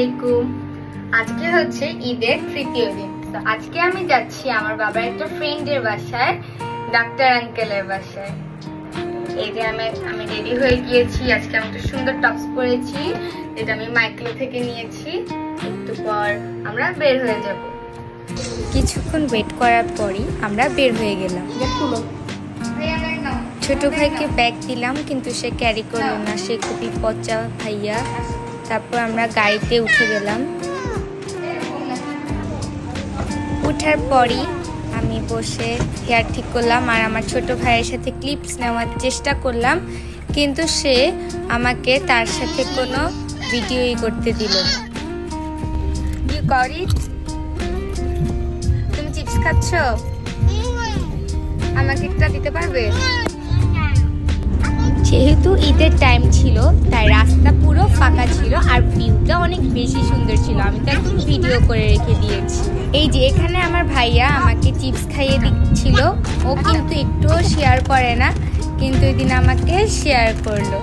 আলাইকুম। আজকে হচ্ছে ঈদের তৃতীয় দিন। তো আজকে আমি যাচ্ছি আমার বাবার একটা ফ্রেন্ডের বাসায়, ডাক্তার আঙ্কেলের বাসায়। এই যে আমি রেডি হয়ে গিয়েছি। আজকে আমি একটা সুন্দর টপস পরেছি, যেটা আমি মাইক্রো থেকে নিয়েছি। একটু পর আমরা বের হয়ে যাব। কিছুক্ষণ ওয়েট করার পরই আমরা বের হয়ে গেলাম। ছোট ভাইকে ব্যাগ দিলাম, কিন্তু সে ক্যারি করলো না, সে খুবই পচা ভাইয়া। তারপর আমরা গাড়িতে উঠে গেলাম। উঠার পরই আমি বসে হেয়ার ঠিক করলাম আর আমার ছোট ভাইয়ের সাথে ক্লিপস নেওয়ার চেষ্টা করলাম, কিন্তু সে আমাকে তার সাথে কোনো ভিডিওই করতে দিল না। কি করি? তুমি চিপস খাচ্ছ? আমাকে একটা দিতে পারবে? যেহেতু ঈদের টাইম ছিল তাই রাস্তা পুরো ফাঁকা ছিল আর ভিউটা অনেক বেশি সুন্দর ছিল। আমি তো একদম ভিডিও করে রেখে দিয়েছি। এই যে এখানে আমার ভাইয়া আমাকে চিপস খাইয়ে দিচ্ছিল। ও কিন্তু একটুও শেয়ার করে না, কিন্তু ওই দিন আমাকে শেয়ার করলো।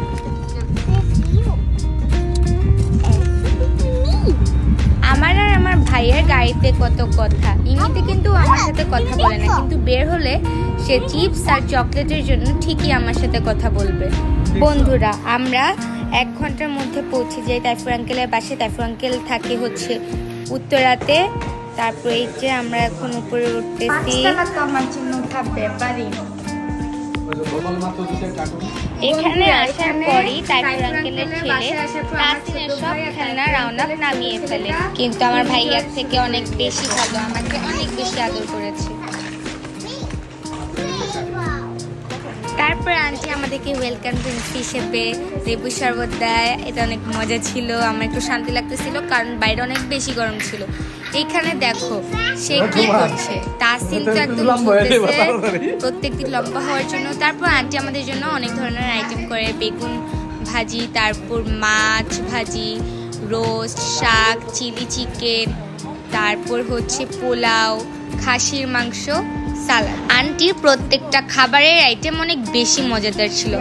আমার আর আমার ভাইয়ের গাড়িতে কত কথা। এমনিতে কিন্তু আমার সাথে কথা বলে না, কিন্তু বের হলে সে চিপস আর চকলেটের জন্য ঠিকই আমার সাথে কথা বলবে। বন্ধুরা, আমরা 1 ঘন্টার মধ্যে পৌঁছে যাই তাইফুর আঙ্কেলের বাসায়। তাইফুর আঙ্কেল থাকে হচ্ছে উত্তরাতে। তারপর এই যে আমরা এখন উপরে উঠতেছি। এখানে আসার পরই তাইফুর আঙ্কেলের ছেলে তাসিনের সব খেলনা রাউন্ড আপ নামিয়ে ফেলে, কিন্তু আমার ভাইয়ার থেকে অনেক বেশি ভালো, আমাকে অনেক বেশি আদর করেছে। তারপর আন্টি আমাদেরকে ওয়েলকাম ড্রিঙ্কস হিসেবে লেবু শরবত দেয়। এটা অনেক মজা ছিল, আমার একটু শান্তি লাগতেছিল, কারণ বাইরে অনেক বেশি গরম ছিল। এইখানে দেখো সে কি করছে, তাসিন তো একদম ঝুলতেছে প্রত্যেকদিন লম্বা হওয়ার জন্য। তারপর আন্টি আমাদের জন্য অনেক ধরনের আইটেম করে, বেগুন ভাজি, তারপর মাছ ভাজি, রোস্ট, শাক, চিলি চিকেন, তারপর হচ্ছে পোলাও, খাসির মাংস, সালাদ। আন্টির প্রত্যেকটা খাবারের আইটেম অনেক বেশি মজাদার ছিল।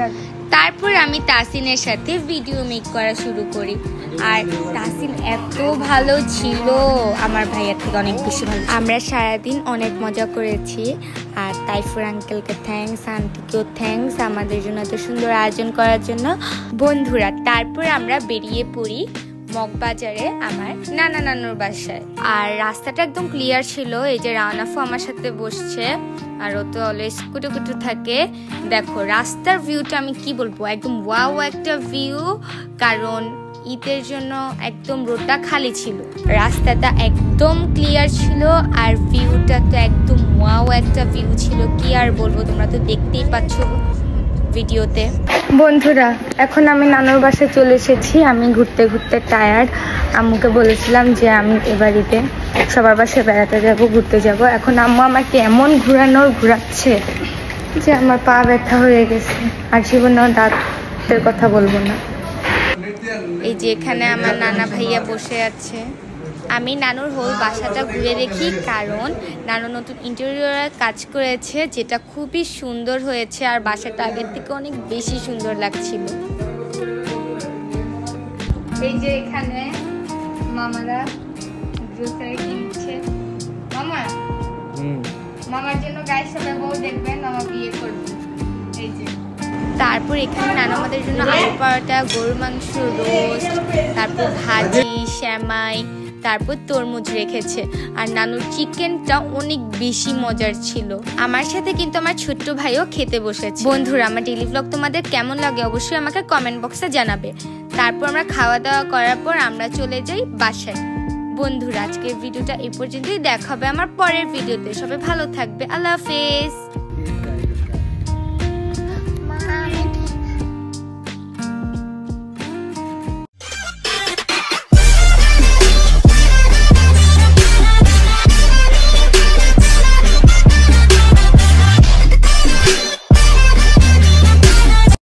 তারপর আমি তাসিনের সাথে ভিডিও মেক করা শুরু করি, আর তাসিন এত ভালো ছিল, আমার ভাইয়ার থেকে অনেক বেশি ভালো। আমরা সারাদিন অনেক মজা করেছি, আর তাইফুর আঙ্কেলকে থ্যাঙ্কস, আন্টিকেও থ্যাঙ্কস আমাদের জন্য এত সুন্দর আয়োজন করার জন্য। বন্ধুরা, তারপর আমরা বেরিয়ে পড়ি মগবাজারে আমার নানুর বাসায়। আর রাস্তাটা একদম ক্লিয়ার ছিল। এই যে রাওনাফু আমার সাথে বসছে, আর ও তো অলওয়েজ কুটু থাকে। দেখো রাস্তার ভিউটা আমি কি বলবো, একদম ওয়াও একটা ভিউ, কারণ ঈদের জন্য একদম রোডটা খালি ছিল, রাস্তাটা একদম ক্লিয়ার ছিল, আর ভিউটা তো একদম ওয়াও একটা ভিউ ছিল। কি আর বলবো, তোমরা তো দেখতেই পাচ্ছ ভিডিওতে। বন্ধুরা, এখন আমি নানুর বাসায় চলে এসেছি। আমি ঘুরতে ঘুরতে টায়ার্ড। আম্মুকে বলেছিলাম যে আমি এবাড়িতে সবার বাসায় বেড়াতে যাব, ঘুরতে যাব। এখন আম্মু আমাকে এমন ঘুরাচ্ছে যে আমার পা ব্যথা হয়ে গেছে, আর জীবনেও দাঁতের কথা বলবো না। এই যে এখানে আমার নানা ভাইয়া বসে আছে। আমি নানুর হোল বাসাটা ঘুরে দেখি, কারণ নানু নতুন ইন্টেরিয়রের কাজ করেছে, যেটা খুবই সুন্দর হয়েছে, আর বাসাটা আগের থেকে অনেক বেশি সুন্দর লাগছিল। এই যে এখানে মামারা গ্রোসারি কিনছে। মামার জন্য গায়ে সাদা বউ দেখবেন, মামা বিয়ে করবে। এই যে তারপর এখানে নানু আমাদের জন্য আলু পরোটা, গরুর মাংস, রোস্ট, তারপর ভাজি, শ্যামাই, তারপর তরমুজ রেখেছে। আর নানুর চিকেনটা অনেক বেশি মজার ছিল। আমার সাথে কিন্তু আমার ছোট্ট ভাইও খেতে বসেছে। বন্ধুরা, আমার ডেইলি ব্লগ তোমাদের কেমন লাগে অবশ্যই আমাকে কমেন্ট বক্সে জানাবে। তারপর আমরা খাওয়া দাওয়া করার পর আমরা চলে যাই বাসায়। বন্ধুরা, আজকের ভিডিওটা এই পর্যন্তই। দেখা হবে আমার পরের ভিডিওতে। সবাই ভালো থাকবে। আল্লাহ হাফেজ।